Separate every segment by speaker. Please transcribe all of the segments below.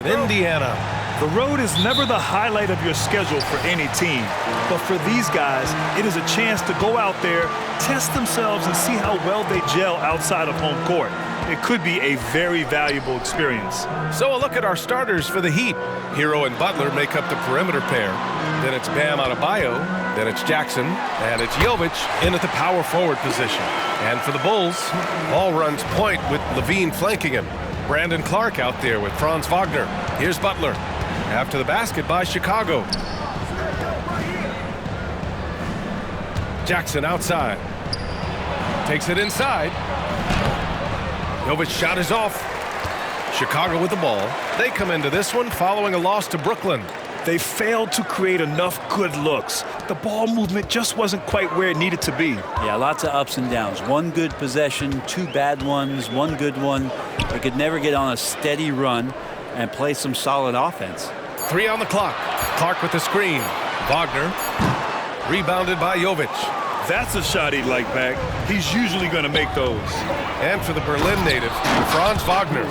Speaker 1: Indiana.
Speaker 2: The road is never the highlight of your schedule for any team, but for these guys, it is a chance to go out there, test themselves, and see how well they gel outside of home court. It could be a very valuable experience.
Speaker 1: So a look at our starters for the Heat. Hero and Butler make up the perimeter pair. Then it's Bam Adebayo, then it's Jackson, and it's Jovic in at the power forward position. And for the Bulls, ball runs point with Levine flanking him. Brandon Clark out there with Franz Wagner. Here's Butler. After the basket by Chicago. Jackson outside. Takes it inside. Jovic's shot is off. Chicago with the ball. They come into this one following a loss to Brooklyn.
Speaker 2: They failed to create enough good looks. The ball movement just wasn't quite where it needed to be.
Speaker 3: Yeah, lots of ups and downs. One good possession, two bad ones, one good one. They could never get on a steady run and play some solid offense.
Speaker 1: 3 on the clock. Clark with the screen. Wagner. Rebounded by Jovic.
Speaker 2: That's a shot he'd like back. He's usually going to make those.
Speaker 1: And for the Berlin native, Franz Wagner.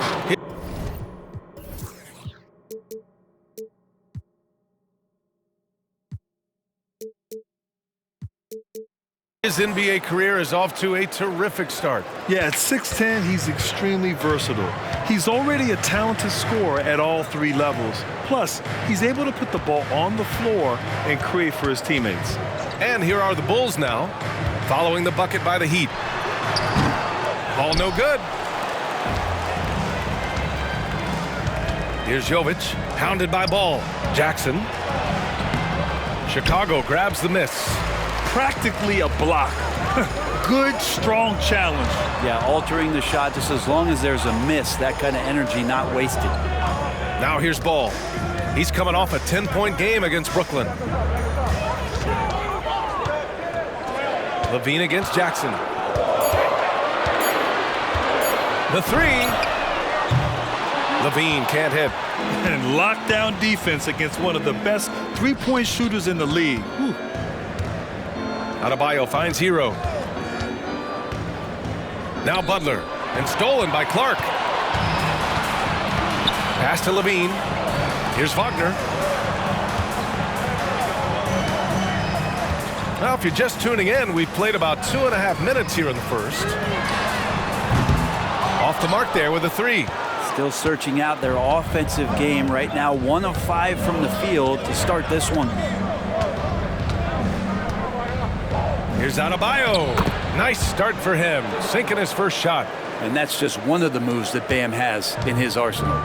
Speaker 1: His NBA career is off to a terrific start.
Speaker 2: Yeah, at 6'10", he's extremely versatile. He's already a talented scorer at all 3 levels. Plus, he's able to put the ball on the floor and create for his teammates.
Speaker 1: And here are the Bulls now, following the bucket by the Heat. Ball no good. Here's Jovic, hounded by Ball. Jackson. Chicago grabs the miss.
Speaker 2: Practically a block. Good, strong challenge.
Speaker 3: Yeah, altering the shot just as long as there's a miss. That kind of energy not wasted.
Speaker 1: Now here's Ball. He's coming off a 10-point game against Brooklyn. Levine against Jackson. The 3. Levine can't hit.
Speaker 2: And lockdown defense against one of the best three-point shooters in the league. Whew.
Speaker 1: Adebayo finds Hero. Now Butler, and stolen by Clark. Pass to Levine. Here's Wagner. Now, if you're just tuning in, we've played about 2.5 minutes here in the first. Off the mark there with a 3.
Speaker 3: Still searching out their offensive game right now. 1 of 5 from the field to start this one.
Speaker 1: Here's Adebayo. Nice start for him, sinking his first shot.
Speaker 3: And that's just one of the moves that Bam has in his arsenal.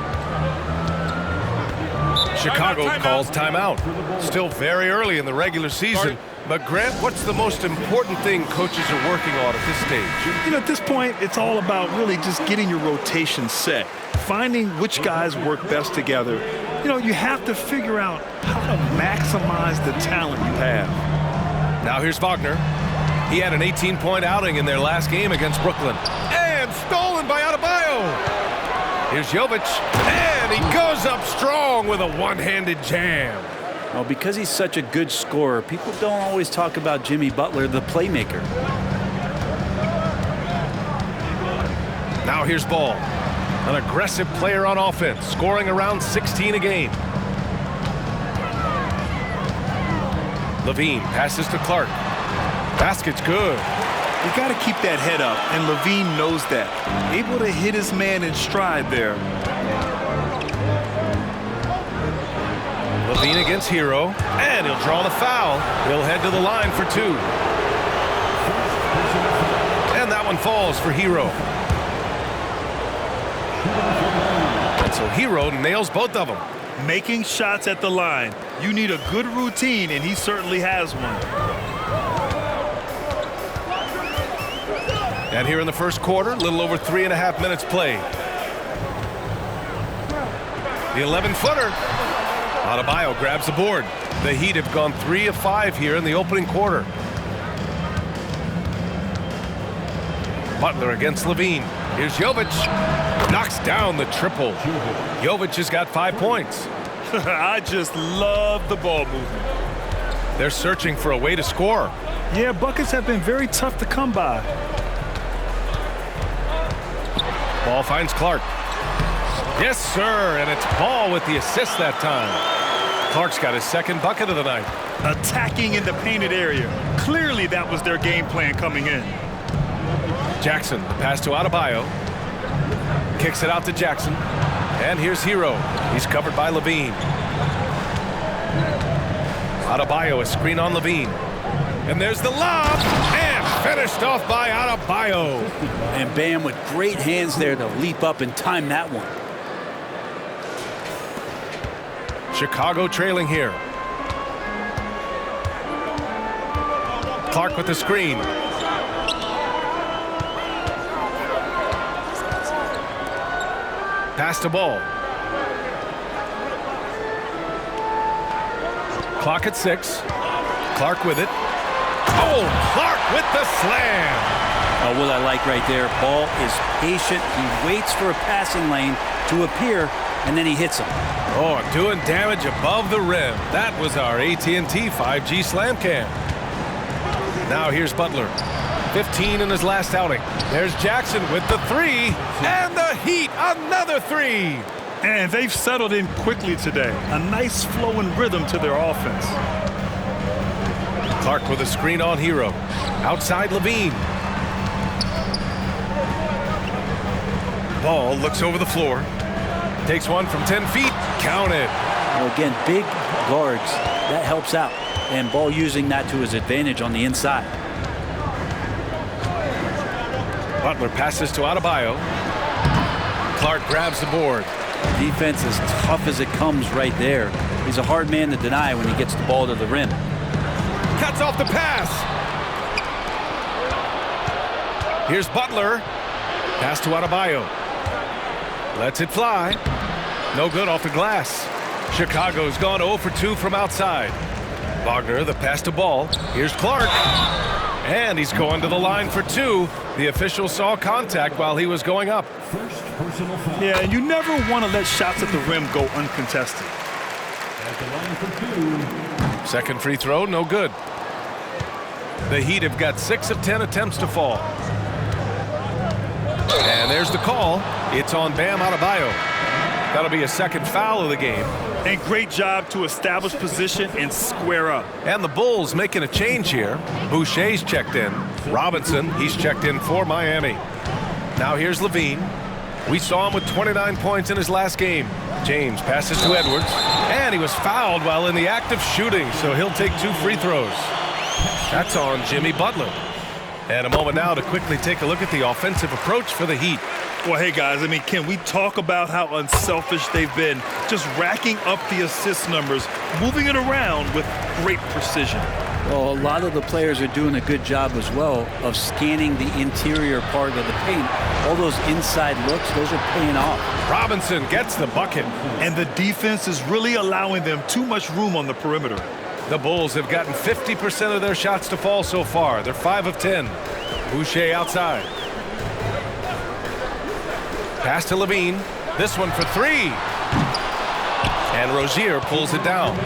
Speaker 1: Chicago calls timeout. Still very early in the regular season. But Grant, what's the most important thing coaches are working on at this stage?
Speaker 2: You know, at this point, it's all about really just getting your rotation set. Finding which guys work best together. You know, you have to figure out how to maximize the talent you have.
Speaker 1: Now here's Wagner. He had an 18-point outing in their last game against Brooklyn. And stolen by Adebayo. Here's Jovic. And he goes up strong with a one-handed jam.
Speaker 3: Well, because he's such a good scorer, people don't always talk about Jimmy Butler, the playmaker.
Speaker 1: Now here's Ball. An aggressive player on offense, scoring around 16 a game. Levine passes to Clark. Basket's good.
Speaker 2: You got to keep that head up, and Levine knows that. Able to hit his man in stride there.
Speaker 1: Levine against Hero, and he'll draw the foul. He'll head to the line for 2. And that one falls for Hero. And so Hero nails both of them.
Speaker 2: Making shots at the line. You need a good routine, and he certainly has one.
Speaker 1: And here in the first quarter, a little over 3.5 minutes played. The 11-footer. Adebayo grabs the board. The Heat have gone 3 of 5 here in the opening quarter. Butler against Levine. Here's Jovic. Knocks down the triple. Jovic has got 5 points.
Speaker 2: I just love the ball movement.
Speaker 1: They're searching for a way to score.
Speaker 2: Yeah, buckets have been very tough to come by.
Speaker 1: Ball finds Clark. Yes, sir, and it's Ball with the assist that time. Clark's got his second bucket of the night.
Speaker 2: Attacking in the painted area. Clearly that was their game plan coming in.
Speaker 1: Jackson, the pass to Adebayo. Kicks it out to Jackson. And here's Hero. He's covered by Levine. Adebayo, a screen on Levine. And there's the lob. And finished off by Adebayo.
Speaker 3: And Bam with great hands there to leap up and time that one.
Speaker 1: Chicago trailing here. Clark with the screen. Pass to Ball. Clock at 6. Clark with it. Oh, Clark with the slam.
Speaker 3: Oh, what I like right there, Ball is patient. He waits for a passing lane to appear, and then he hits him.
Speaker 1: Oh, doing damage above the rim. That was our AT&T 5G slam cam. Now here's Butler. 15 in his last outing. There's Jackson with the 3. And the Heat, another 3.
Speaker 2: And they've settled in quickly today. A nice flow and rhythm to their offense.
Speaker 1: Clark with a screen on Hero. Outside Levine. Ball looks over the floor. Takes one from 10 feet. Counted.
Speaker 3: Well, again, big guards. That helps out. And Ball using that to his advantage on the inside.
Speaker 1: Butler passes to Adebayo. Clark grabs the board.
Speaker 3: Defense as tough as it comes right there. He's a hard man to deny when he gets the ball to the rim.
Speaker 1: Cuts off the pass. Here's Butler. Pass to Adebayo. Lets it fly. No good off the glass. Chicago's gone 0 for 2 from outside. Wagner, the pass to Ball. Here's Clark. And he's going to the line for 2. The official saw contact while he was going up.
Speaker 2: Yeah, and you never want to let shots at the rim go uncontested.
Speaker 1: Second free throw, no good. The Heat have got 6 of 10 attempts to fall. And there's the call. It's on Bam Adebayo. That'll be a second foul of the game.
Speaker 2: And great job to establish position and square up.
Speaker 1: And the Bulls making a change here. Boucher's checked in. Robinson, he's checked in for Miami. Now here's Levine. We saw him with 29 points in his last game. James passes to Edwards. And he was fouled while in the act of shooting, so he'll take 2 free throws. That's on Jimmy Butler. And a moment now to quickly take a look at the offensive approach for the Heat.
Speaker 2: Well, hey, guys, I mean, can we talk about how unselfish they've been? Just racking up the assist numbers, moving it around with great precision.
Speaker 3: Well, a lot of the players are doing a good job as well of scanning the interior part of the paint. All those inside looks, those are paying off.
Speaker 1: Robinson gets the bucket.
Speaker 2: And the defense is really allowing them too much room on the perimeter.
Speaker 1: The Bulls have gotten 50% of their shots to fall so far. They're 5 of 10. Boucher outside. Pass to Levine. This one for 3. And Rozier pulls it down.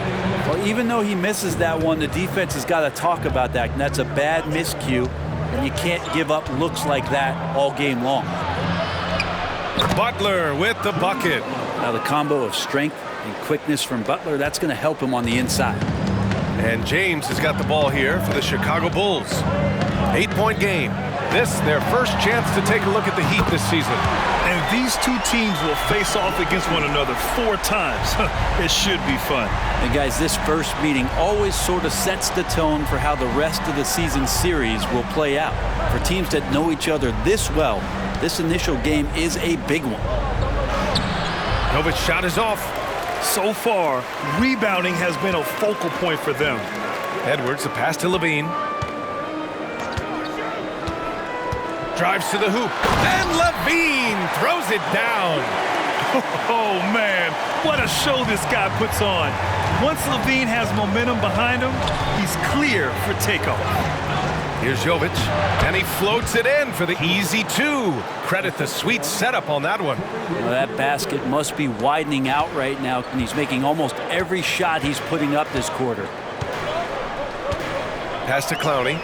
Speaker 3: Well, even though he misses that one, the defense has got to talk about that. And that's a bad miscue. And you can't give up looks like that all game long.
Speaker 1: Butler with the bucket.
Speaker 3: Now the combo of strength and quickness from Butler, that's going to help him on the inside.
Speaker 1: And James has got the ball here for the Chicago Bulls. 8-point game. This their first chance to take a look at the Heat this season.
Speaker 2: And these two teams will face off against one another 4 times. It should be fun.
Speaker 3: And guys, this first meeting always sort of sets the tone for how the rest of the season series will play out. For teams that know each other this well, this initial game is a big one.
Speaker 1: Novic's shot is off.
Speaker 2: So far, rebounding has been a focal point for them.
Speaker 1: Edwards, the pass to Levine. Drives to the hoop. And Levine throws it down.
Speaker 2: Oh, man, what a show this guy puts on. Once Levine has momentum behind him, he's clear for takeoff.
Speaker 1: Here's Jovic, and he floats it in for the easy 2. Credit the sweet setup on that one.
Speaker 3: Well, that basket must be widening out right now, and he's making almost every shot he's putting up this quarter.
Speaker 1: Pass to Clowney.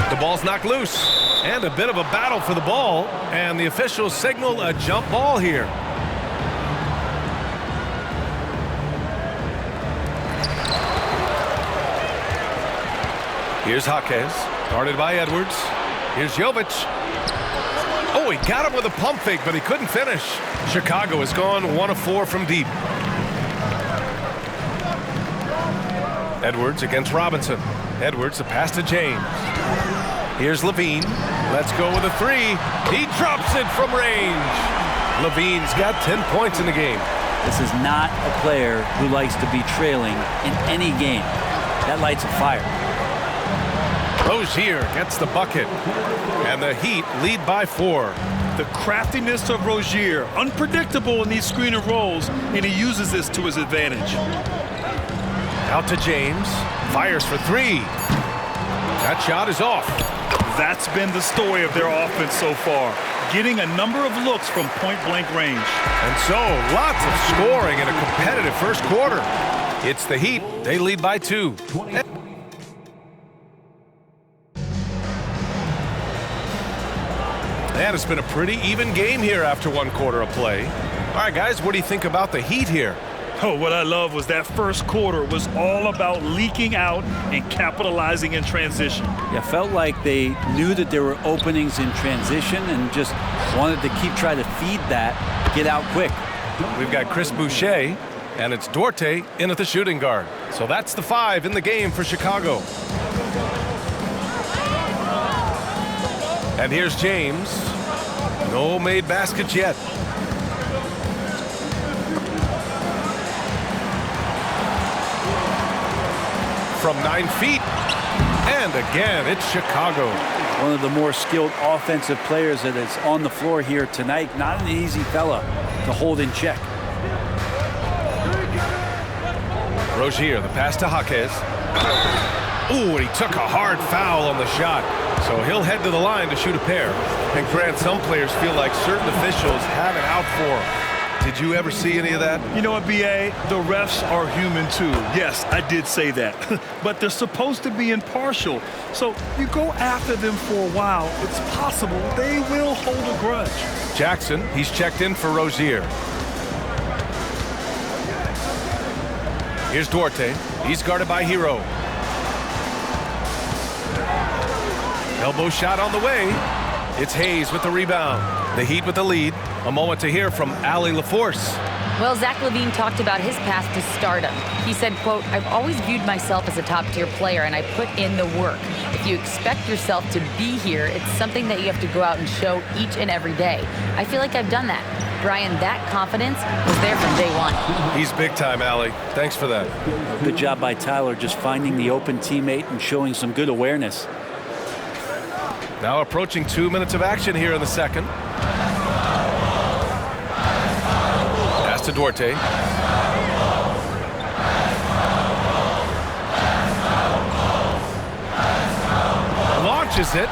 Speaker 1: The ball's knocked loose, and a bit of a battle for the ball, and the officials signal a jump ball here. Here's Jaquez, guarded by Edwards. Here's Jovic. Oh, he got him with a pump fake, but he couldn't finish. Chicago has gone 1 of 4 from deep. Edwards against Robinson. Edwards, the pass to James. Here's Levine. Let's go with a 3. He drops it from range. Levine's got 10 points in the game.
Speaker 3: This is not a player who likes to be trailing in any game. That lights a fire.
Speaker 1: Rozier gets the bucket. And the Heat lead by 4.
Speaker 2: The craftiness of Rozier, unpredictable in these screen and rolls, and he uses this to his advantage.
Speaker 1: Out to James. Fires for 3. That shot is off.
Speaker 2: That's been the story of their offense so far, getting a number of looks from point-blank range.
Speaker 1: And so, lots of scoring in a competitive first quarter. It's the Heat. They lead by 2. And it's been a pretty even game here after 1 quarter of play. All right, guys, what do you think about the Heat here?
Speaker 2: Oh, what I love was that first quarter was all about leaking out and capitalizing in transition.
Speaker 3: Yeah, felt like they knew that there were openings in transition and just wanted to keep trying to feed that, get out quick.
Speaker 1: We've got Chris Boucher, and it's Duarte in at the shooting guard. So that's the 5 in the game for Chicago. And here's James. No made baskets yet. From 9 feet. And again, it's Chicago.
Speaker 3: One of the more skilled offensive players that is on the floor here tonight. Not an easy fella to hold in check.
Speaker 1: Rozier, the pass to Jaquez. Ooh, and he took a hard foul on the shot. So he'll head to the line to shoot a pair. And Grant, some players feel like certain officials have it out for them. Did you ever see any of that?
Speaker 2: You know what, B.A.? The refs are human too. Yes, I did say that. But they're supposed to be impartial. So you go after them for a while, it's possible they will hold a grudge.
Speaker 1: Jackson, he's checked in for Rozier. Here's Duarte. He's guarded by Hero. Elbow shot on the way. It's Hayes with the rebound. The Heat with the lead. A moment to hear from Allie LaForce.
Speaker 4: Well, Zach LaVine talked about his path to stardom. He said, quote, "I've always viewed myself as a top-tier player, and I put in the work. If you expect yourself to be here, it's something that you have to go out and show each and every day. I feel like I've done that." Brian, that confidence was there from day 1.
Speaker 1: He's big time, Allie. Thanks for that.
Speaker 3: Good job by Tyler just finding the open teammate and showing some good awareness.
Speaker 1: Now approaching 2 minutes of action here in the second. Pass to Duarte. Launches it.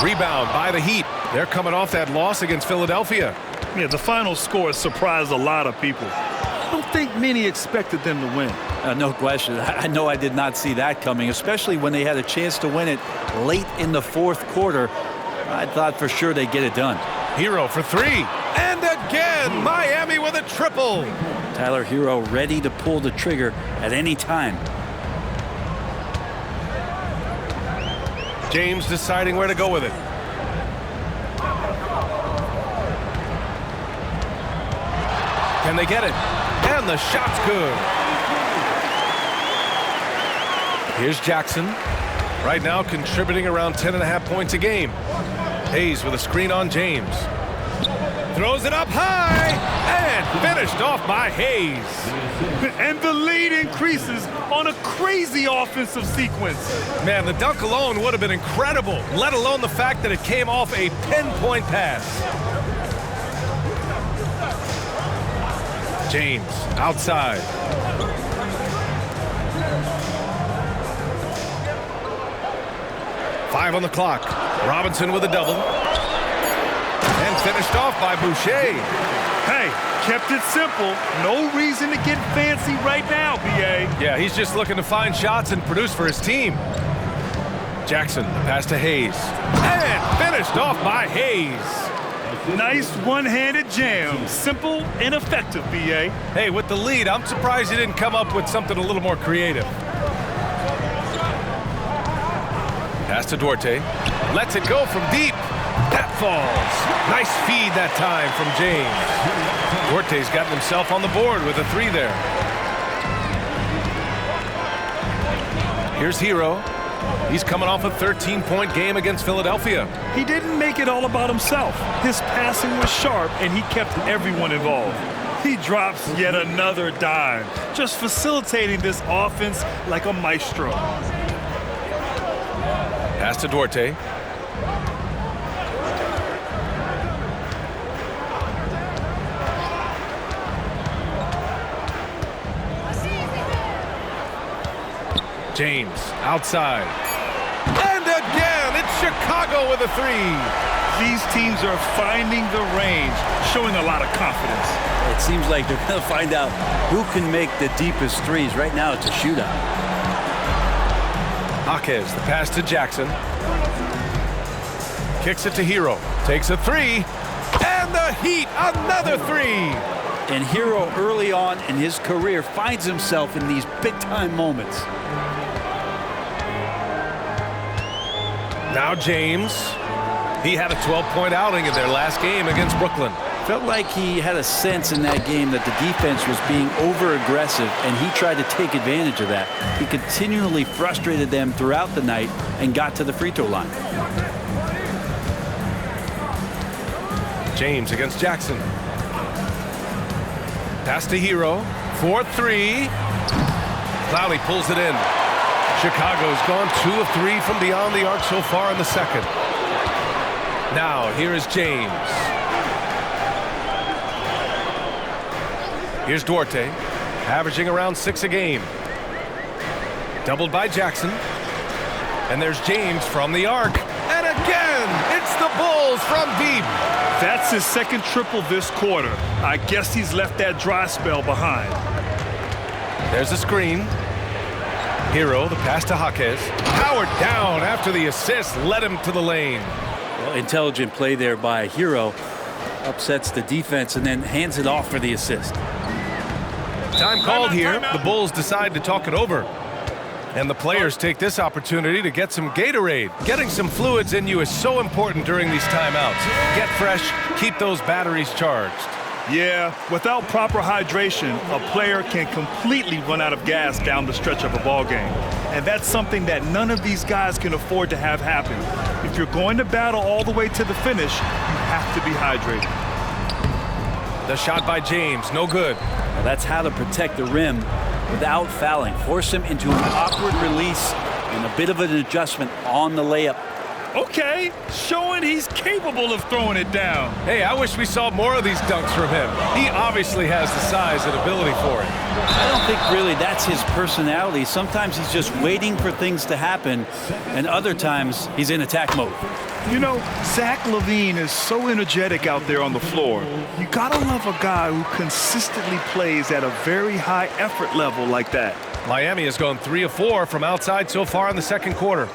Speaker 1: Rebound by the Heat. They're coming off that loss against Philadelphia.
Speaker 2: Yeah, the final score surprised a lot of people. I don't think many expected them to win.
Speaker 3: No question. I know I did not see that coming, especially when they had a chance to win it late in the 4th quarter. I thought for sure they'd get it done.
Speaker 1: Hero for 3. And again, Miami with a triple.
Speaker 3: Tyler Hero ready to pull the trigger at any time.
Speaker 1: James deciding where to go with it. Can they get it? And the shot's good. Here's Jackson. Right now contributing around 10.5 points a game. Hayes with a screen on James. Throws it up high and finished off by Hayes.
Speaker 2: And the lead increases on a crazy offensive sequence.
Speaker 1: Man, the dunk alone would have been incredible, let alone the fact that it came off a pinpoint pass. James outside. Five on the clock. Robinson with a double. And finished off by Boucher.
Speaker 2: Hey, kept it simple. No reason to get fancy right now, B.A.
Speaker 1: Yeah, he's just looking to find shots and produce for his team. Jackson, the pass to Hayes. And finished off by Hayes.
Speaker 2: Nice one-handed jam. Simple and effective, B.A.
Speaker 1: Hey, with the lead, I'm surprised he didn't come up with something a little more creative. Pass to Duarte. Lets it go from deep. That falls. Nice feed that time from James. Duarte's gotten himself on the board with a 3 there. Here's Hero. He's coming off a 13-point game against Philadelphia.
Speaker 2: He didn't make it all about himself. His passing was sharp, and he kept everyone involved. He drops yet another dime, just facilitating this offense like a maestro.
Speaker 1: Pass to Duarte. James outside. And again, it's Chicago with a 3.
Speaker 2: These teams are finding the range, showing a lot of confidence.
Speaker 3: It seems like they're going to find out who can make the deepest threes. Right now, it's a shootout.
Speaker 1: Jaquez, the pass to Jackson. Kicks it to Hero. Takes a 3. And the Heat, another 3.
Speaker 3: And Hero, early on in his career, finds himself in these big-time moments.
Speaker 1: Now James. He had a 12-point outing in their last game against Brooklyn.
Speaker 3: Felt like he had a sense in that game that the defense was being over-aggressive, and he tried to take advantage of that. He continually frustrated them throughout the night and got to the free throw line.
Speaker 1: James against Jackson. Pass to Hero. 4-3. Clowney pulls it in. Chicago's gone 2 of 3 from beyond the arc so far in the second. Now, here is James. Here's Duarte, averaging around 6 a game. Doubled by Jackson. And there's James from the arc. And again, it's the Bulls from deep.
Speaker 2: That's his second triple this quarter. I guess he's left that dry spell behind.
Speaker 1: There's a screen. Hero, the pass to Jaquez. Powered down after the assist led him to the lane.
Speaker 3: Well, intelligent play there by Hero. Upsets the defense and then hands it off for the assist.
Speaker 1: Time called here. The Bulls decide to talk it over. And the players take this opportunity to get some Gatorade. Getting some fluids in you is so important during these timeouts. Get fresh, keep those batteries charged.
Speaker 2: Yeah, without proper hydration, a player can completely run out of gas down the stretch of a ball game. And that's something that none of these guys can afford to have happen. If you're going to battle all the way to the finish, you have to be hydrated.
Speaker 1: The shot by James, no good.
Speaker 3: Well, that's how to protect the rim without fouling. Force him into an awkward release and a bit of an adjustment on the layup.
Speaker 2: Okay, showing he's capable of throwing it down.
Speaker 1: Hey, I wish we saw more of these dunks from him. He obviously has the size and ability for it.
Speaker 3: I don't think really that's his personality. Sometimes he's just waiting for things to happen, and other times he's in attack mode.
Speaker 2: You know, Zach LaVine is so energetic out there on the floor. You gotta love a guy who consistently plays at a very high effort level like that.
Speaker 1: Miami has gone 3 of 4 from outside so far in the second quarter.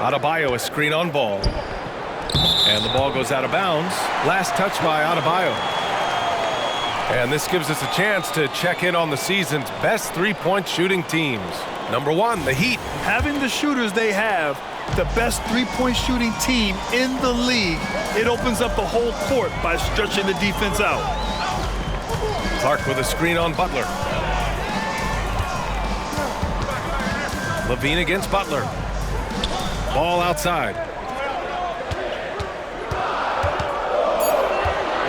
Speaker 1: Adebayo, a screen on ball. And the ball goes out of bounds. Last touch by Adebayo. And this gives us a chance to check in on the season's best three-point shooting teams. Number 1, the Heat.
Speaker 2: Having the shooters they have, the best three-point shooting team in the league, it opens up the whole court by stretching the defense out.
Speaker 1: Clark with a screen on Butler. LaVine against Butler. Ball outside.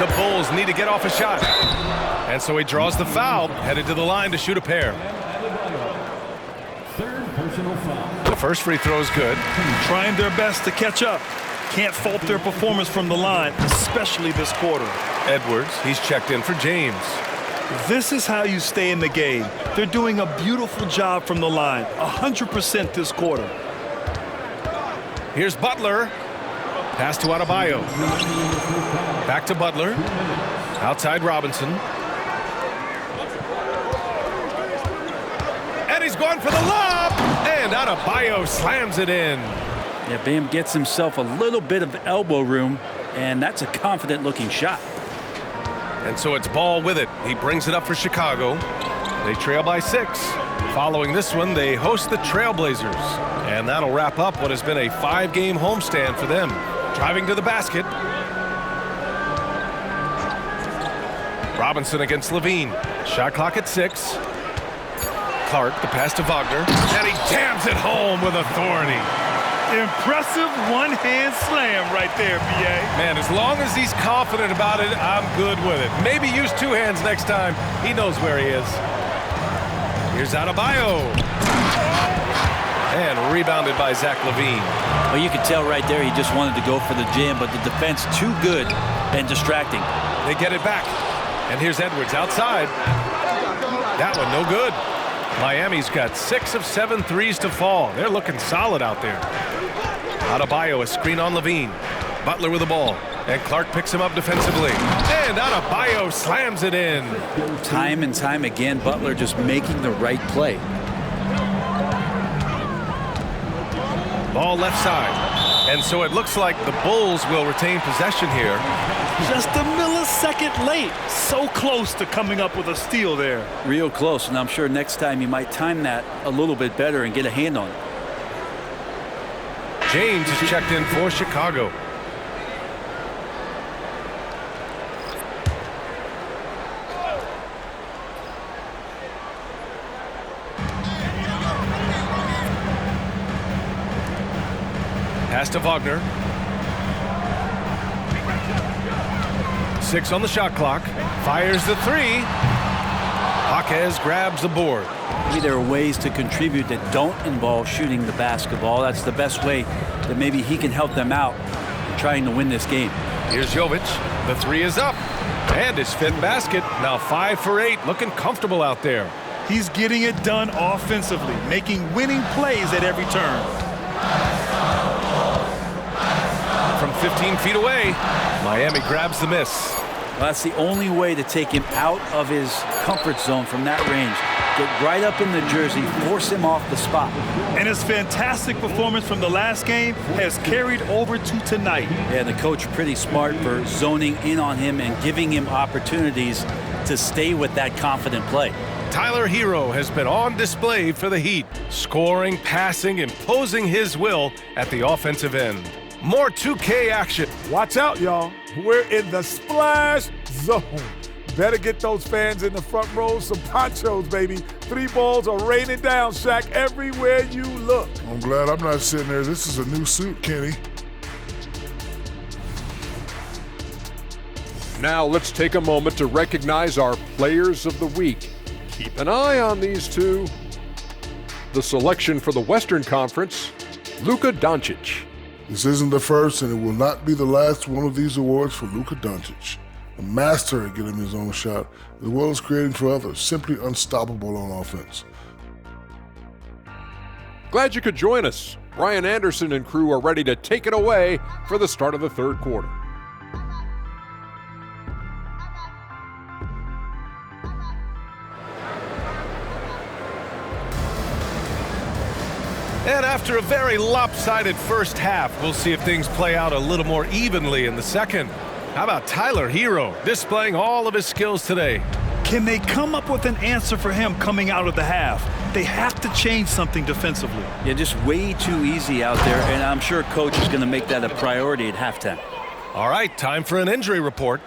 Speaker 1: The Bulls need to get off a shot. And so he draws the foul, headed to the line to shoot a pair. The first free throw is good.
Speaker 2: Trying their best to catch up. Can't fault their performance from the line, especially this quarter.
Speaker 1: Edwards, he's checked in for James.
Speaker 2: This is how you stay in the game. They're doing a beautiful job from the line, 100% this quarter.
Speaker 1: Here's Butler. Pass to Adebayo. Back to Butler. Outside Robinson. And he's going for the lob. And Adebayo slams it in.
Speaker 3: Yeah, Bam gets himself a little bit of elbow room, and that's a confident-looking shot.
Speaker 1: And so it's Ball with it. He brings it up for Chicago. They trail by 6. Following this one, they host the Trailblazers. And that'll wrap up what has been a 5-game homestand for them. Driving to the basket. Robinson against Levine. Shot clock at 6. Clark, the pass to Wagner. And he jams it home with authority.
Speaker 2: Impressive one-hand slam right there, B.A.
Speaker 1: Man, as long as he's confident about it, I'm good with it. Maybe use 2 hands next time. He knows where he is. Here's Adebayo. And rebounded by Zach LaVine.
Speaker 3: Well, you could tell right there he just wanted to go for the jam, but the defense too good and distracting.
Speaker 1: They get it back. And here's Edwards outside. That one no good. Miami's got 6 of 7 threes to fall. They're looking solid out there. Adebayo, a screen on Levine. Butler with the ball. And Clark picks him up defensively. And Adebayo slams it in.
Speaker 3: Time and time again, Butler just making the right play.
Speaker 1: Ball left side. And so it looks like the Bulls will retain possession here.
Speaker 2: Just a millisecond late. So close to coming up with a steal there.
Speaker 3: Real close, and I'm sure next time you might time that a little bit better and get a hand on it.
Speaker 1: James is checked in for Chicago. Pass to Wagner. 6 on the shot clock. Fires the 3. Jaquez grabs the board.
Speaker 3: Maybe there are ways to contribute that don't involve shooting the basketball. That's the best way that maybe he can help them out in trying to win this game.
Speaker 1: Here's Jovic. The 3 is up. And his 5th basket. Now 5 for 8. Looking comfortable out there.
Speaker 2: He's getting it done offensively, making winning plays at every turn.
Speaker 1: From 15 feet away, Miami grabs the miss.
Speaker 3: Well, that's the only way to take him out of his comfort zone from that range. Get right up in the jersey, force him off the spot.
Speaker 2: And his fantastic performance from the last game has carried over to tonight.
Speaker 3: Yeah, the coach pretty smart for zoning in on him and giving him opportunities to stay with that confident play.
Speaker 1: Tyler Hero has been on display for the Heat, scoring, passing, imposing his will at the offensive end. More 2K action.
Speaker 5: Watch out, y'all. We're in the splash zone. Better get those fans in the front row some ponchos, baby. 3 balls are raining down, Shaq, everywhere you look.
Speaker 6: I'm glad I'm not sitting there. This is a new suit, Kenny.
Speaker 7: Now let's take a moment to recognize our Players of the Week. Keep an eye on these two. The selection for the Western Conference, Luka Doncic.
Speaker 6: This isn't the first, and it will not be the last one of these awards for Luka Doncic. A master at getting his own shot, as well as creating for others. Simply unstoppable on offense.
Speaker 7: Glad you could join us. Brian Anderson and crew are ready to take it away for the start of the 3rd quarter.
Speaker 1: And after a very lopsided first half, we'll see if things play out a little more evenly in the second. How about Tyler Hero displaying all of his skills today?
Speaker 2: Can they come up with an answer for him coming out of the half? They have to change something defensively.
Speaker 3: Yeah, just way too easy out there, and I'm sure coach is going to make that a priority at halftime.
Speaker 1: All right, time for an injury report.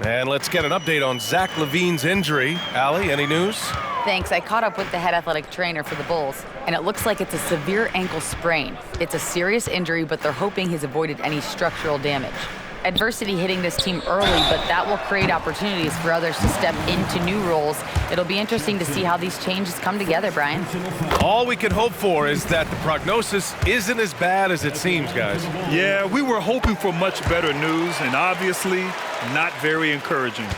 Speaker 1: And let's get an update on Zach LaVine's injury. Allie, any news?
Speaker 4: Thanks. I caught up with the head athletic trainer for the Bulls, and it looks like it's a severe ankle sprain. It's a serious injury, but they're hoping he's avoided any structural damage. Adversity hitting this team early, but that will create opportunities for others to step into new roles. It'll be interesting to see how these changes come together, Brian.
Speaker 1: All we can hope for is that the prognosis isn't as bad as it seems, guys.
Speaker 2: Yeah, we were hoping for much better news, and obviously not very encouraging.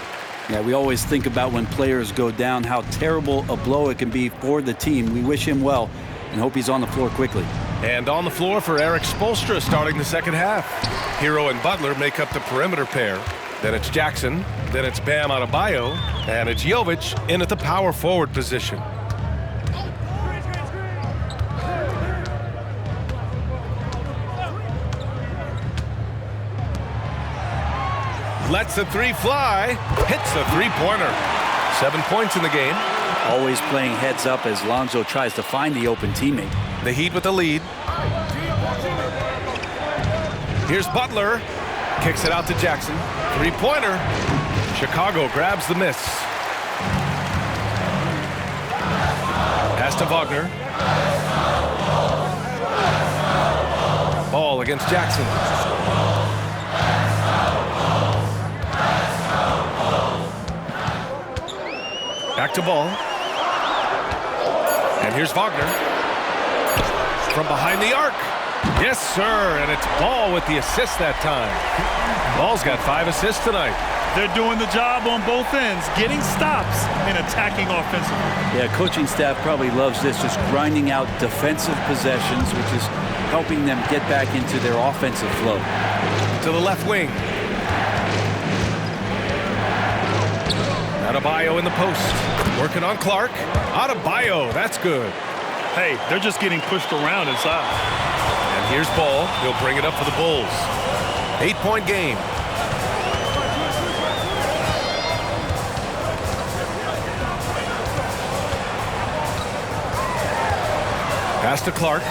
Speaker 3: Yeah, we always think about when players go down, how terrible a blow it can be for the team. We wish him well and hope he's on the floor quickly.
Speaker 1: And on the floor for Eric Spoelstra starting the second half. Hero and Butler make up the perimeter pair. Then it's Jackson. Then it's Bam Adebayo. And it's Jovic in at the power forward position. Lets the 3 fly. Hits the 3-pointer. 7 points in the game.
Speaker 3: Always playing heads up as Lonzo tries to find the open teammate.
Speaker 1: The Heat with the lead. Here's Butler. Kicks it out to Jackson. Three-pointer. Chicago grabs the miss. Pass to Wagner. Ball against Jackson. Back to Ball. And here's Wagner. From behind the arc. Yes, sir. And it's Ball with the assist that time. Ball's got 5 assists tonight.
Speaker 2: They're doing the job on both ends, getting stops and attacking offensively.
Speaker 3: Yeah, coaching staff probably loves this, just grinding out defensive possessions, which is helping them get back into their offensive flow.
Speaker 1: To the left wing. Adebayo in the post. Working on Clark. Adebayo, that's good.
Speaker 2: Hey, they're just getting pushed around inside.
Speaker 1: And here's Ball. He'll bring it up for the Bulls. 8-point game. Pass to Clark.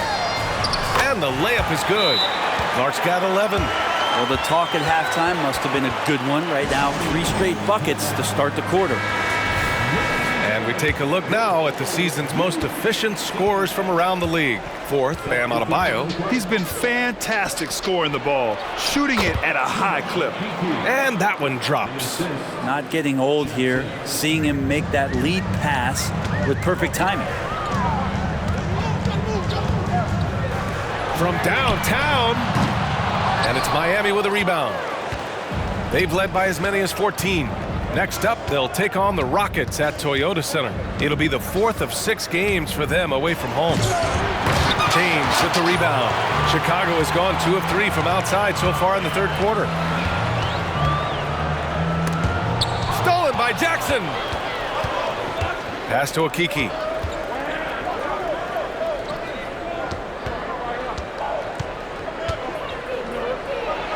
Speaker 1: And the layup is good. Clark's got 11.
Speaker 3: Well, the talk at halftime must have been a good one. Right now, 3 straight buckets to start the quarter.
Speaker 1: And we take a look now at the season's most efficient scorers from around the league. 4th, Bam Adebayo.
Speaker 2: He's been fantastic scoring the ball, shooting it at a high clip.
Speaker 1: And that one drops.
Speaker 3: Not getting old here, seeing him make that lead pass with perfect timing.
Speaker 1: From downtown. And it's Miami with a rebound. They've led by as many as 14. Next up, they'll take on the Rockets at Toyota Center. It'll be the 4th of 6 games for them away from home. James with the rebound. Chicago has gone 2 of 3 from outside so far in the 3rd quarter. Stolen by Jackson. Pass to Okiki.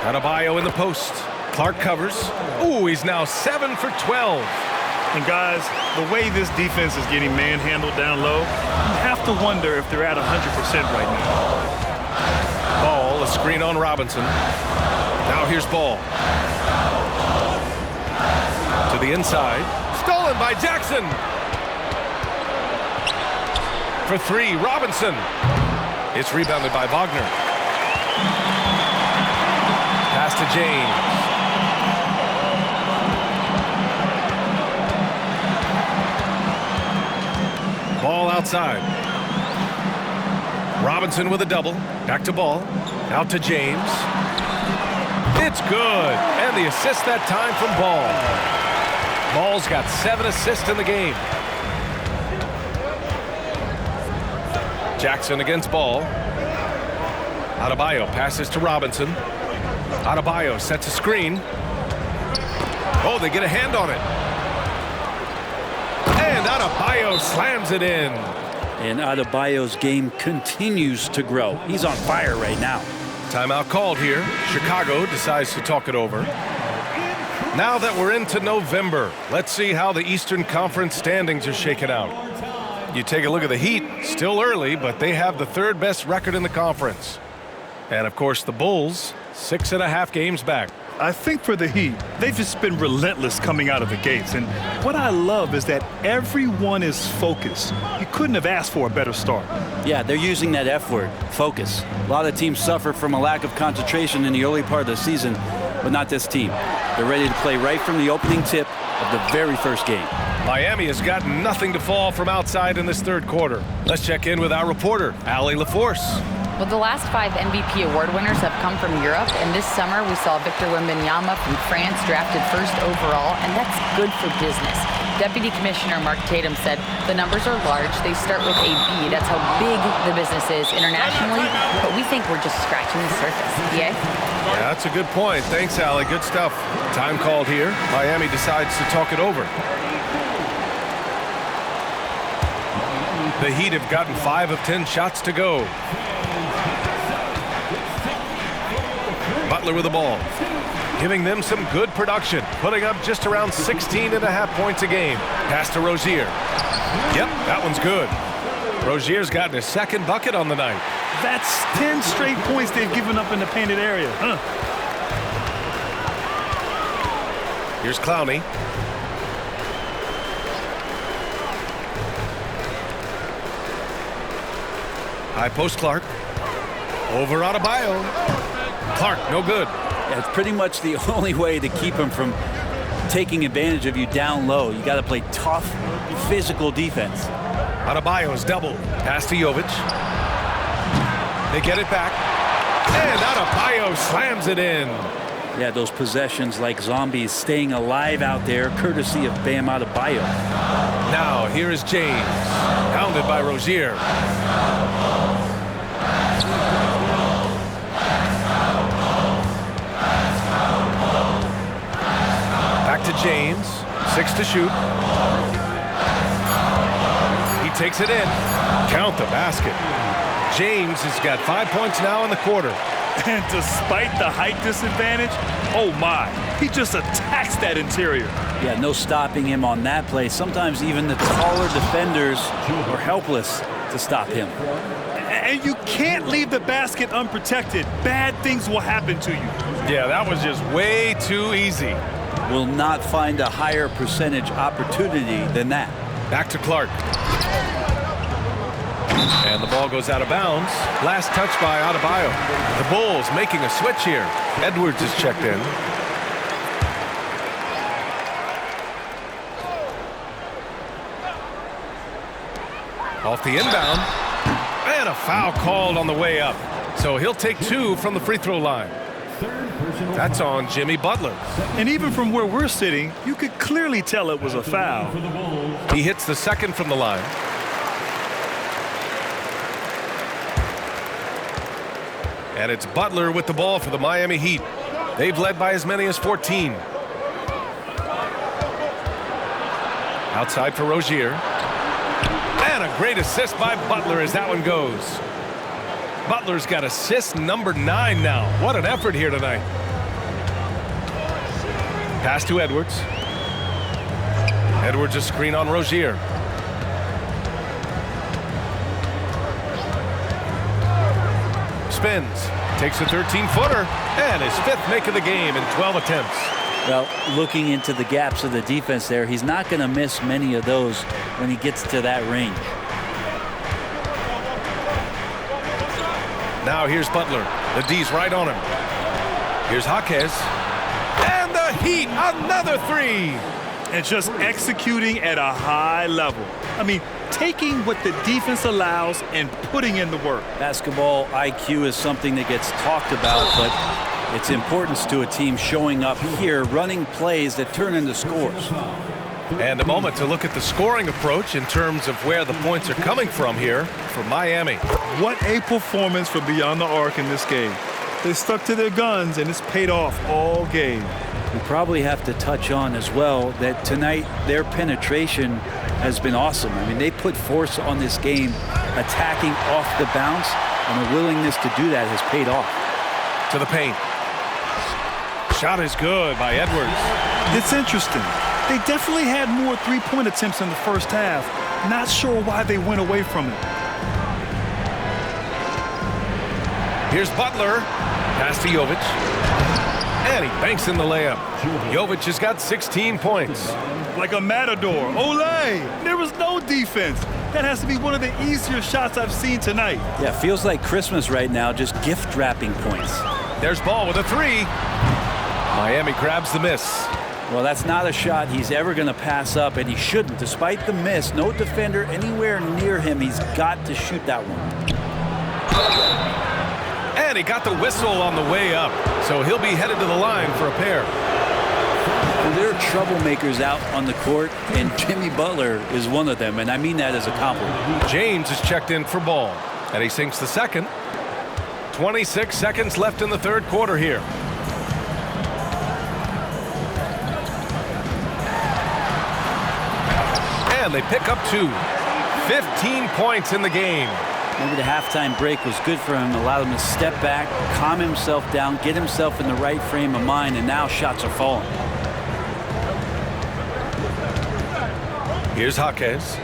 Speaker 1: Adebayo in the post. Clark covers. Ooh, he's now 7 for 12.
Speaker 2: And guys, the way this defense is getting manhandled down low, you have to wonder if they're at 100% right now.
Speaker 1: Ball, a screen on Robinson. Now here's Ball. To the inside. Stolen by Jackson. For 3, Robinson. It's rebounded by Wagner. Pass to James. Ball outside. Robinson with a double. Back to Ball. Out to James. It's good. And the assist that time from Ball. Ball's got 7 assists in the game. Jackson against Ball. Adebayo passes to Robinson. Adebayo sets a screen. Oh, they get a hand on it. And Adebayo slams it in.
Speaker 3: And Adebayo's game continues to grow. He's on fire right now.
Speaker 1: Timeout called here. Chicago decides to talk it over. Now that we're into November, let's see how the Eastern Conference standings are shaken out. You take a look at the Heat, still early, but they have the 3rd best record in the conference. And of course the Bulls, 6.5 games back.
Speaker 2: I think for the Heat, they've just been relentless coming out of the gates. And what I love is that everyone is focused. You couldn't have asked for a better start.
Speaker 3: Yeah, they're using that F word, focus. A lot of teams suffer from a lack of concentration in the early part of the season, but not this team. They're ready to play right from the opening tip of the very first game.
Speaker 1: Miami has got nothing to fall from outside in this 3rd quarter. Let's check in with our reporter, Allie LaForce.
Speaker 4: Well, the last 5 MVP award winners have come from Europe, and this summer we saw Victor Wembanyama from France drafted 1st overall, and that's good for business. Deputy Commissioner Mark Tatum said the numbers are large. They start with a B. That's how big the business is internationally, but we think we're just scratching the surface. Yeah?
Speaker 1: Yeah, that's a good point. Thanks, Allie. Good stuff. Time called here. Miami decides to talk it over. The Heat have gotten 5 of 10 shots to go. Butler with the ball, giving them some good production, putting up just around 16.5 points a game. Pass to Rozier. Yep, that one's good. Rozier's gotten his second bucket on the night.
Speaker 2: That's 10 straight points they've given up in the painted area.
Speaker 1: Here's Clowney. High post Clark. Over Adebayo. Clark, no good.
Speaker 3: Yeah, it's pretty much the only way to keep him from taking advantage of you down low. You got to play tough, physical defense.
Speaker 1: Adebayo's double. Pass to Jovic. They get it back. And Adebayo slams it in.
Speaker 3: Yeah, those possessions like zombies staying alive out there, courtesy of Bam Adebayo.
Speaker 1: Now, here is James. Pounded by Rozier. Back to James. 6 to shoot. He takes it in. Count the basket. James has got 5 points now in the quarter.
Speaker 2: And despite the height disadvantage, oh my, he just attacks that interior.
Speaker 3: Yeah, no stopping him on that play. Sometimes even the taller defenders are helpless to stop him.
Speaker 2: And you can't leave the basket unprotected. Bad things will happen to you.
Speaker 1: Yeah, that was just way too easy.
Speaker 3: Will not find a higher percentage opportunity than that.
Speaker 1: Back to Clark. And the ball goes out of bounds. Last touch by Adebayo. The Bulls making a switch here. Edwards is checked in. Off the inbound. And a foul called on the way up. So he'll take 2 from the free throw line. That's on Jimmy Butler.
Speaker 2: And even from where we're sitting, you could clearly tell it was a foul.
Speaker 1: He hits the second from the line. And it's Butler with the ball for the Miami Heat. They've led by as many as 14. Outside for Rozier. And a great assist by Butler as that one goes. Butler's got assist number 9 now. What an effort here tonight. Pass to Edwards. Edwards a screen on Rozier. Spins, takes a 13-footer, and his 5th make of the game in 12 attempts.
Speaker 3: Well, looking into the gaps of the defense there, he's not going to miss many of those when he gets to that range.
Speaker 1: Now here's Butler. The D's right on him. Here's Jaquez. And the Heat, another 3.
Speaker 2: And just executing at a high level. I mean, taking what the defense allows and putting in the work.
Speaker 3: Basketball IQ is something that gets talked about, but its importance to a team showing up here, running plays that turn into scores.
Speaker 1: And a moment to look at the scoring approach in terms of where the points are coming from here for Miami.
Speaker 2: What a performance from beyond the arc in this game. They stuck to their guns, and it's paid off all game.
Speaker 3: We probably have to touch on as well that tonight their penetration has been awesome. I mean, they put force on this game, attacking off the bounce, and the willingness to do that has paid off.
Speaker 1: To the paint. Shot is good by Edwards.
Speaker 2: It's interesting. They definitely had more three-point attempts in the first half. Not sure why they went away from it.
Speaker 1: Here's Butler. Pass to Jovic. And he banks in the layup. Jovic has got 16 points.
Speaker 2: Like a matador. Olay! There was no defense. That has to be one of the easier shots I've seen tonight.
Speaker 3: Yeah, feels like Christmas right now, just gift wrapping points.
Speaker 1: There's Ball with a 3. Miami grabs the miss.
Speaker 3: Well, that's not a shot he's ever going to pass up, and he shouldn't. Despite the miss, no defender anywhere near him. He's got to shoot that one.
Speaker 1: And he got the whistle on the way up, so he'll be headed to the line for a pair.
Speaker 3: Well, there are troublemakers out on the court, and Jimmy Butler is one of them, and I mean that as a compliment.
Speaker 1: James is checked in for Ball, and he sinks the second. 26 seconds left in the third quarter here. And they pick up 2. 15 points in the game.
Speaker 3: Maybe the halftime break was good for him, allowed him to step back, calm himself down, get himself in the right frame of mind, and now shots are falling.
Speaker 1: Here's Jaquez.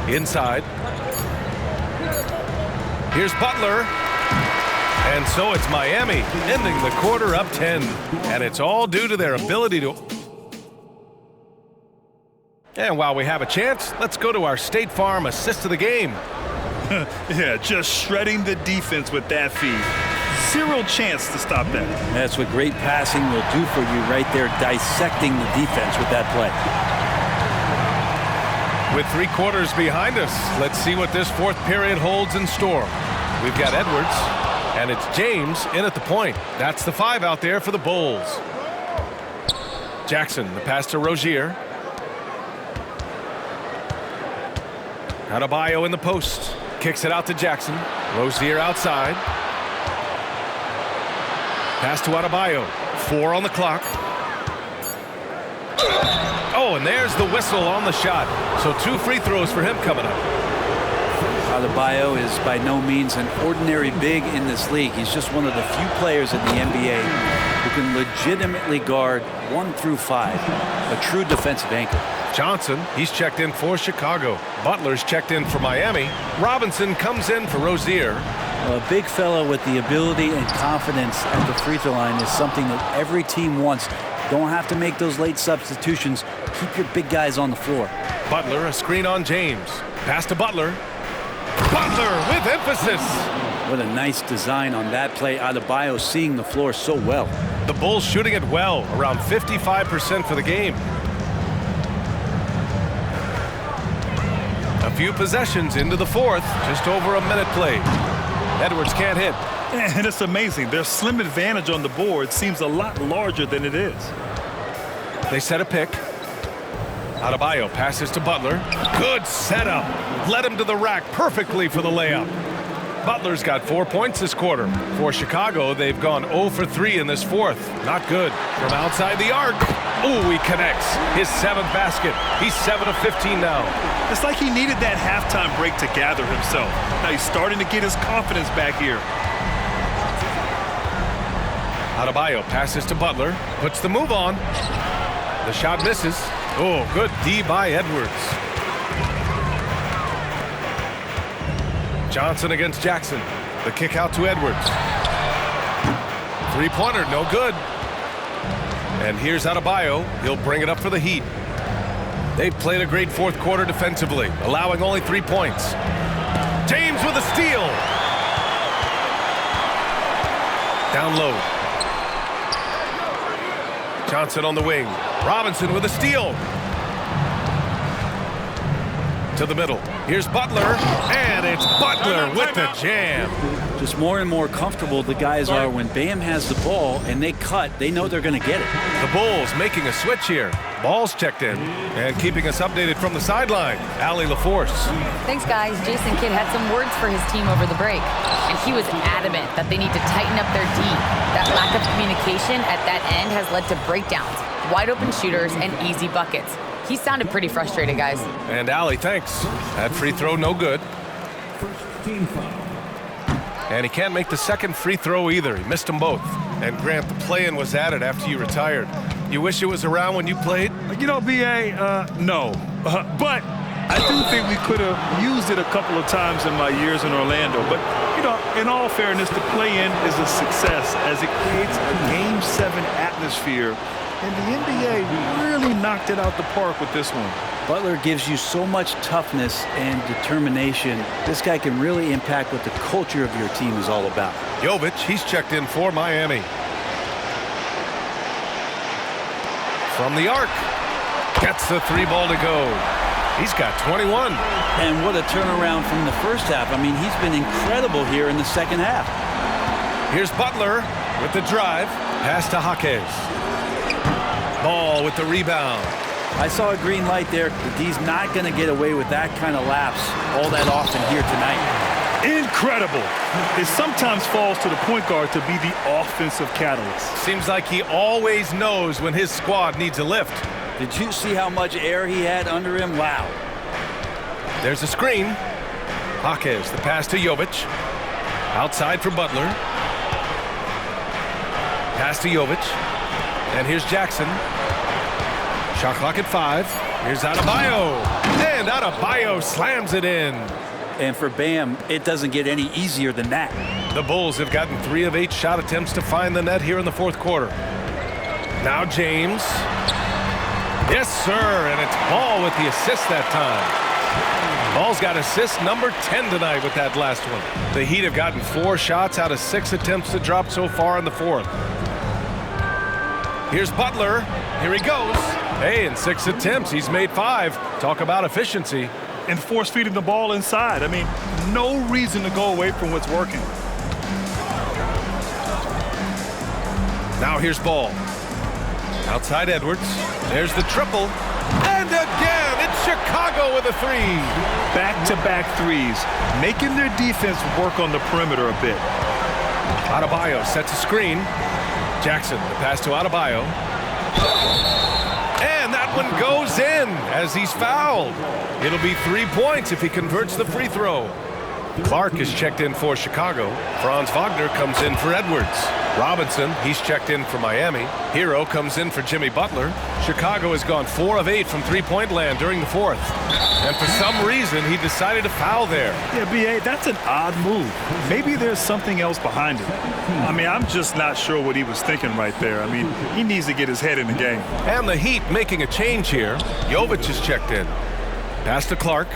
Speaker 1: Inside. Here's Butler. And so it's Miami, ending the quarter up 10. And it's all due to their ability to... And while we have a chance, let's go to our State Farm assist of the game.
Speaker 2: Yeah, just shredding the defense with that feed. Zero chance to stop that.
Speaker 3: That's what great passing will do for you right there, dissecting the defense with that play.
Speaker 1: With 3 quarters behind us, let's see what this fourth period holds in store. We've got Edwards, and it's James in at the point. That's the 5 out there for the Bulls. Jackson, the pass to Rozier. Adebayo in the post. Kicks it out to Jackson. Rozier outside. Pass to Adebayo. 4 on the clock. Oh, and there's the whistle on the shot. So 2 free throws for him coming up.
Speaker 3: Adebayo is by no means an ordinary big in this league. He's just one of the few players in the NBA who can legitimately guard 1 through 5. A true defensive anchor.
Speaker 1: Johnson, he's checked in for Chicago. Butler's checked in for Miami. Robinson comes in for Rozier.
Speaker 3: A big fellow with the ability and confidence at the free throw line is something that every team wants. Don't have to make those late substitutions. Keep your big guys on the floor.
Speaker 1: Butler, a screen on James. Pass to Butler. Butler with emphasis.
Speaker 3: What a nice design on that play. Adebayo seeing the floor so well.
Speaker 1: The Bulls shooting it well, around 55% for the game. A few possessions into the fourth, just over a minute played. Edwards can't hit.
Speaker 2: And it's amazing. Their slim advantage on the board seems a lot larger than it is.
Speaker 1: They set a pick. Adebayo passes to Butler. Good setup. Led him to the rack perfectly for the layup. Butler's got 4 points this quarter. For Chicago, they've gone 0 for 3 in this fourth. Not good. From outside the arc. Ooh, he connects. His 7th basket. He's 7 of 15 now.
Speaker 2: It's like he needed that halftime break to gather himself. Now he's starting to get his confidence back here.
Speaker 1: Adebayo passes to Butler. Puts the move on. The shot misses. Oh, good D by Edwards. Johnson against Jackson. The kick out to Edwards. 3-pointer, no good. And here's Adebayo. He'll bring it up for the Heat. They've played a great fourth quarter defensively, allowing only 3 points. James with a steal. Down low. Johnson on the wing. Robinson with a steal. To the middle. Here's Butler, and it's Butler with the jam.
Speaker 3: Just more and more comfortable the guys are when Bam has the ball and they cut. They know they're going to get it.
Speaker 1: The Bulls making a switch here. Ball's checked in. And keeping us updated from the sideline, Allie LaForce.
Speaker 4: Thanks, guys. Jason Kidd had some words for his team over the break, and he was adamant that they need to tighten up their D. That lack of communication at that end has led to breakdowns, wide open shooters, and easy buckets. He sounded pretty frustrated, guys.
Speaker 1: And Allie, thanks. That free throw, no good. And he can't make the second free throw either. He missed them both. And Grant, the play-in was added after you retired. You wish it was around when you played?
Speaker 2: You know, B.A., no. But I do think we could have used it a couple of times in my years in Orlando. But, you know, in all fairness, the play-in is a success as it creates a Game 7 atmosphere. And the NBA really knocked it out the park with this one.
Speaker 3: Butler gives you so much toughness and determination. This guy can really impact what the culture of your team is all about.
Speaker 1: Jovic, he's checked in for Miami. From the arc. Gets the 3 ball to go. He's got 21.
Speaker 3: And what a turnaround from the first half. I mean, he's been incredible here in the second half.
Speaker 1: Here's Butler with the drive. Pass to Jaquez. Ball with the rebound.
Speaker 3: I saw a green light there. The D's not going to get away with that kind of lapse all that often here tonight.
Speaker 2: Incredible. It sometimes falls to the point guard to be the offensive catalyst.
Speaker 1: Seems like he always knows when his squad needs a lift.
Speaker 3: Did you see how much air he had under him? Wow.
Speaker 1: There's a screen. Jaquez, the pass to Jovic. Outside for Butler. Pass to Jovic. And here's Jackson. Shot clock at 5. Here's Adebayo. And Adebayo slams it in.
Speaker 3: And for Bam, it doesn't get any easier than that.
Speaker 1: The Bulls have gotten 3 of 8 shot attempts to find the net here in the fourth quarter. Now James. Yes, sir, and it's Ball with the assist that time. Ball's got assist number 10 tonight with that last one. The Heat have gotten 4 shots out of 6 attempts to drop so far in the fourth. Here's Butler. Here he goes. Hey, in 6 attempts, he's made 5. Talk about efficiency.
Speaker 2: And force feeding the ball inside. I mean, no reason to go away from what's working.
Speaker 1: Now here's Ball. Outside Edwards. There's the triple. And again, it's Chicago with a 3.
Speaker 2: Back-to-back threes, making their defense work on the perimeter a bit.
Speaker 1: Adebayo sets a screen. Jackson, the pass to Adebayo. And that one goes in as he's fouled. It'll be 3 points if he converts the free throw. Clark is checked in for Chicago. Franz Wagner comes in for Edwards. Robinson, he's checked in for Miami. Hero comes in for Jimmy Butler. Chicago has gone 4 of 8 from three-point land during the fourth. And for some reason, he decided to foul there.
Speaker 2: Yeah, B.A., that's an odd move. Maybe there's something else behind it. I mean, I'm just not sure what he was thinking right there. I mean, he needs to get his head in the game.
Speaker 1: And the Heat making a change here. Jovic is checked in. Pass to Clark.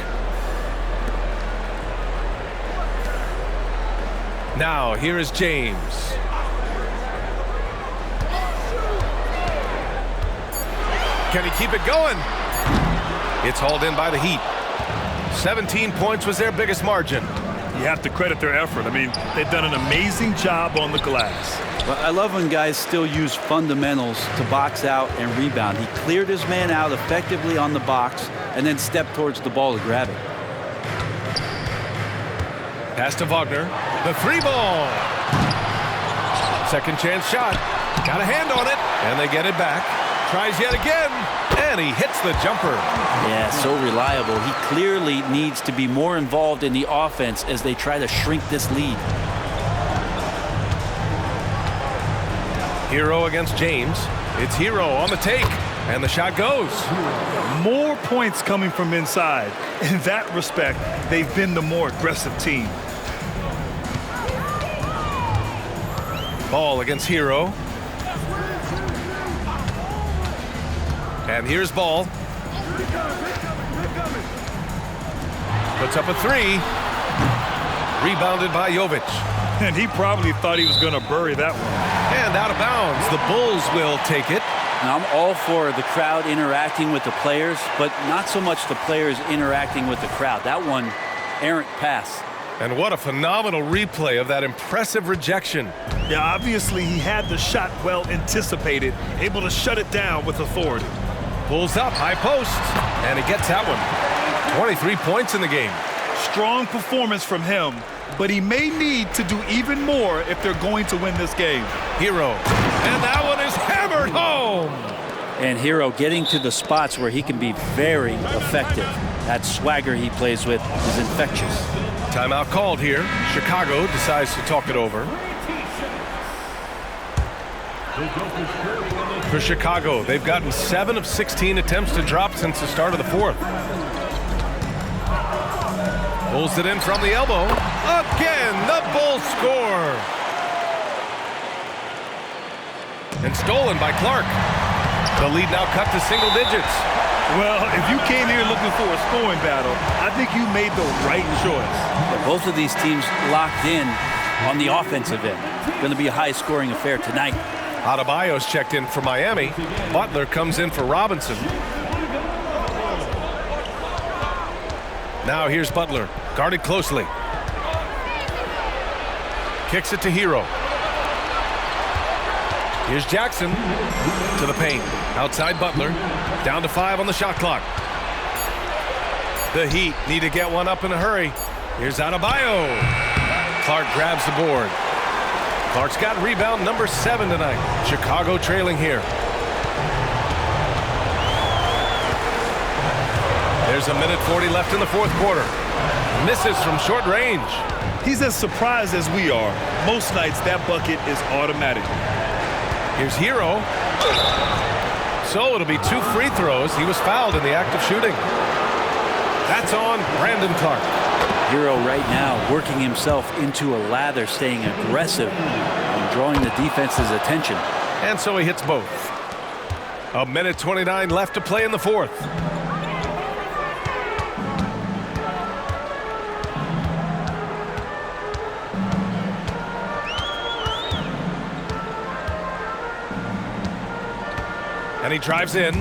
Speaker 1: Now, here is James. Can he keep it going? It's hauled in by the Heat. 17 points was their biggest margin.
Speaker 2: You have to credit their effort. I mean, they've done an amazing job on the glass.
Speaker 3: Well, I love when guys still use fundamentals to box out and rebound. He cleared his man out effectively on the box and then stepped towards the ball to grab it.
Speaker 1: Pass to Wagner. The 3 ball. Second chance shot. Got a hand on it. And they get it back. Tries yet again. And he hits the jumper.
Speaker 3: Yeah, so reliable. He clearly needs to be more involved in the offense as they try to shrink this lead.
Speaker 1: Hero against James. It's Hero on the take. And the shot goes.
Speaker 2: More points coming from inside. In that respect, they've been the more aggressive team.
Speaker 1: Ball against Hero. And here's Ball. Puts up a 3. Rebounded by Jovic.
Speaker 2: And he probably thought he was going to bury that one.
Speaker 1: And out of bounds. The Bulls will take it.
Speaker 3: Now, I'm all for the crowd interacting with the players, but not so much the players interacting with the crowd. That one, errant pass.
Speaker 1: And what a phenomenal replay of that impressive rejection.
Speaker 2: Yeah, obviously he had the shot well anticipated, able to shut it down with authority.
Speaker 1: Pulls up, high post, and he gets that one. 23 points in the game.
Speaker 2: Strong performance from him, but he may need to do even more if they're going to win this game.
Speaker 1: Hero, and that one is hammered home.
Speaker 3: And Hero getting to the spots where he can be very effective. That swagger he plays with is infectious.
Speaker 1: Timeout called here. Chicago decides to talk it over. For Chicago, they've gotten 7 of 16 attempts to drop since the start of the fourth. Pulls it in from the elbow. Again, the Bulls score. And stolen by Clark. The lead now cut to single digits.
Speaker 2: Well, if you came here looking for a scoring battle, I think you made the right choice.
Speaker 3: But both of these teams locked in on the offensive end. Going to be a high-scoring affair tonight.
Speaker 1: Adebayo's checked in for Miami. Butler comes in for Robinson. Now here's Butler, guarded closely. Kicks it to Hero. Here's Jackson to the paint. Outside Butler, down to 5 on the shot clock. The Heat need to get one up in a hurry. Here's Adebayo. Clark grabs the board. Clark's got rebound number 7 tonight. Chicago trailing here. There's a minute 40 left in the fourth quarter. Misses from short range.
Speaker 2: He's as surprised as we are. Most nights that bucket is automatic.
Speaker 1: Here's Hero. So it'll be 2 free throws. He was fouled in the act of shooting. That's on Brandon Clark.
Speaker 3: Hero right now working himself into a lather, staying aggressive and drawing the defense's attention.
Speaker 1: And so he hits both. 1:29 left to play in the fourth. And he drives in.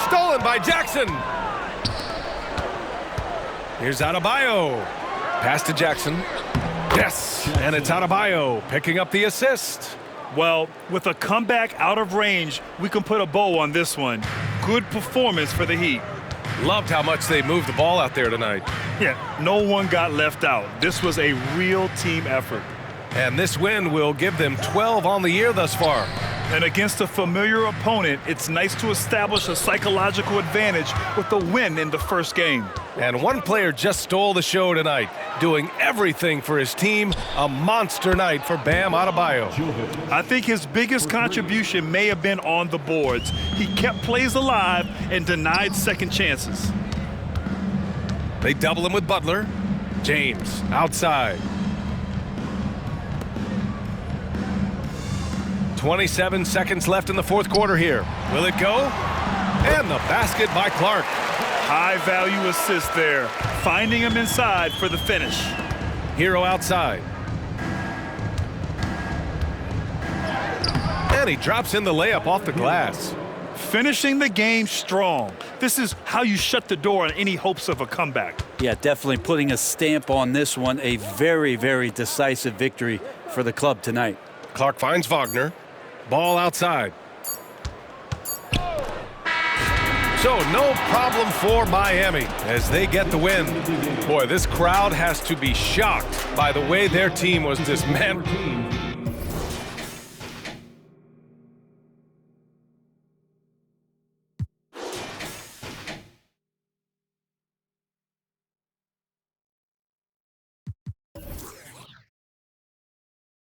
Speaker 1: Stolen by Jackson. Here's Adebayo. Pass to Jackson. Yes, and it's Adebayo picking up the assist.
Speaker 2: Well, with a comeback out of range, we can put a bow on this one. Good performance for the Heat.
Speaker 1: Loved how much they moved the ball out there tonight.
Speaker 2: Yeah, no one got left out. This was a real team effort.
Speaker 1: And this win will give them 12 on the year thus far.
Speaker 2: And against a familiar opponent, it's nice to establish a psychological advantage with a win in the first game.
Speaker 1: And one player just stole the show tonight, doing everything for his team. A monster night for Bam Adebayo.
Speaker 2: I think his biggest contribution may have been on the boards. He kept plays alive and denied second chances.
Speaker 1: They double him with Butler. James outside. 27 seconds left in the fourth quarter here. Will it go? And the basket by Clark.
Speaker 2: High-value assist there, finding him inside for the finish.
Speaker 1: Hero outside. And he drops in the layup off the glass.
Speaker 2: Finishing the game strong. This is how you shut the door on any hopes of a comeback.
Speaker 3: Yeah, definitely putting a stamp on this one. A very, very decisive victory for the club tonight.
Speaker 1: Clark finds Wagner. Ball outside. So no problem for Miami as they get the win. Boy, this crowd has to be shocked by the way their team was dismantled.